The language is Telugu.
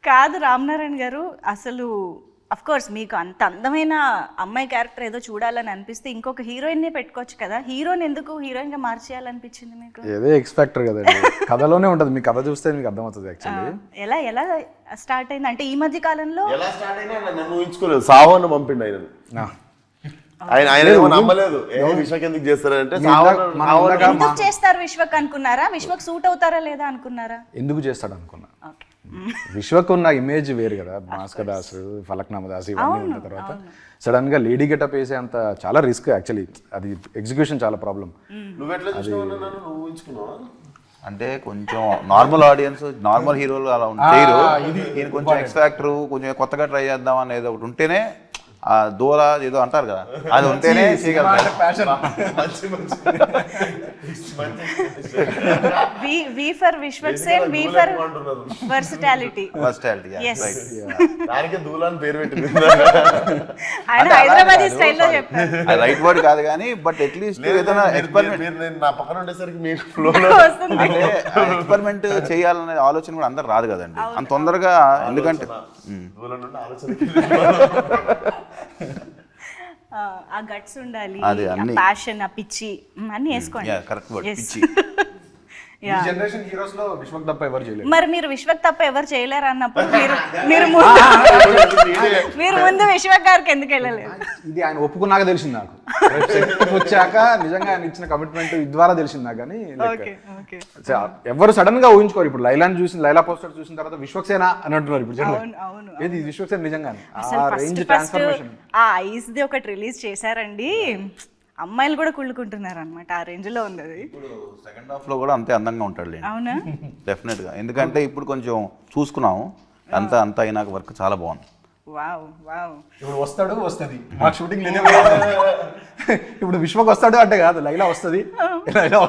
కాదు రామనారాయణ గారు, అసలు అఫ్ కోర్స్ మీకు అంత అందమైన అమ్మాయి క్యారెక్టర్ ఏదో చూడాలని అనిపిస్తే ఇంకొక హీరోయిన్నే పెట్టుకోవచ్చు కదా, హీరోని ఎందుకు హీరోయిన్ గా మార్చేయాలనిపించింది మీకు? ఏదో ఎక్స్పెక్టర్ కదండి, కథలోనే ఉంటుంది, మీ కథ చూస్తే మీకు అర్థమవుతుంది యాక్చువల్లీ. ఎలా ఎలా స్టార్ట్ అయింది అంటే ఈ మధ్య కాలంలో? ఎలా స్టార్ట్ అయినా నన్ను ఊహించుకోలేదు, సావన్న పంపిండు ఆయన నమ్మలేదు. విశ్వక్ ఎందుకు చేస్తారంటే ఎందుకు చేస్తారు విశ్వక్ అనుకున్నారా, విశ్వక్ సూట్ అవుతారా లేదా అనుకున్నారా? ఎందుకు చేస్తాడు అనుకున్నా. విశ్వక్ ఉన్న ఇమేజ్ వేరు కదా, భాస్కర్ దాస్, ఫలక్నామా దాస్ ఇవన్నీ ఉన్న తర్వాత సడన్ గా లేడీ గెటప్ వేసే అంత చాలా రిస్క్ యాక్చువల్లీ, అది ఎగ్జిక్యూషన్ చాలా ప్రాబ్లం. అంటే కొంచెం నార్మల్ ఆడియన్స్, నార్మల్ హీరోలు అలా చేయరు, ఈయన కొంచెం ఎక్స్ ఫ్యాక్టర్, కొంచెం కొత్తగా ట్రై చేద్దాం అనేది ఒకటి ఉంటేనే, ఆ దూర ఏదో అంటారు కదా, అది ఉంటేనే V for Vishwak Sen, V for versatility. దానికి దూలాన్ని పేరు పెట్టింది ఆయన హైదరాబాదీ స్టైల్లో చెప్పారు. అది రైట్ వర్డ్ కాదు కానీ, బట్ అట్లీస్ట్ ఏదైనా ఎక్స్పెరిమెంట్, నా పక్కన ఉండేసరికి మీకు ఫ్లోలో అంటే ఎక్స్పెరిమెంట్ చేయాలనే ఆలోచన కూడా అందరు రాదు కదండి అంత తొందరగా, ఎందుకంటే ఆ గట్స్ ఉండాలి, ప్యాషన్, ఆ పిచ్చి అన్ని వేసుకోండి. కరెక్ట్ వర్డ్, పిచ్చి. జనరేషన్ హీరోస్ లో విశ్వక్ తప్ప ఎవరు చేయలేరు. మరి మీరు విశ్వక్ తప్ప ఎవరు చేయలేరు అన్నప్పుడు మీరు ముందు విశ్వక్ గారికి ఎందుకు వెళ్ళలేదు? ఇది ఆయన ఒప్పుకున్నాక తెలిసింది నాకు, వచ్చాక నిజంగా ఆయన ఇచ్చిన కమిట్మెంట్ ద్వారా తెలిసింది నాకు. కానీ ఎవరు సడన్ గా ఊహించుకోరు. ఇప్పుడు లైలాని చూసిన, లైలా పోస్టర్ చూసిన తర్వాత విశ్వక్సేన అని అంటున్నారు ఇప్పుడు జనరల్. ఏది విశ్వక్సేన నిజంగానే ఆ రేంజ్ ట్రాన్స్ఫర్మేషన్. ఆ ఐస్ ది ఒకటి రిలీజ్ చేశారండి, అమ్మాయిలు కూడా కుళ్ళుకుంటున్నారు అనమాట, ఆ రేంజ్ లో ఉంది అది. ఇప్పుడు సెకండ్ హాఫ్ లో కూడా అంతే అందంగా ఉంటాడు. అవునా? డెఫినెట్ గా, ఎందుకంటే ఇప్పుడు కొంచెం చూసుకున్నాము, అంతా అయినాక వర్క్ చాలా బాగుంది. Wow wow. ఇప్పుడు వస్తాడు, వస్తుంది, మా షూటింగ్ ఇప్పుడు విశ్వక్ వస్తాడు అంటే కాదు, లైలా వస్తుంది, లైలా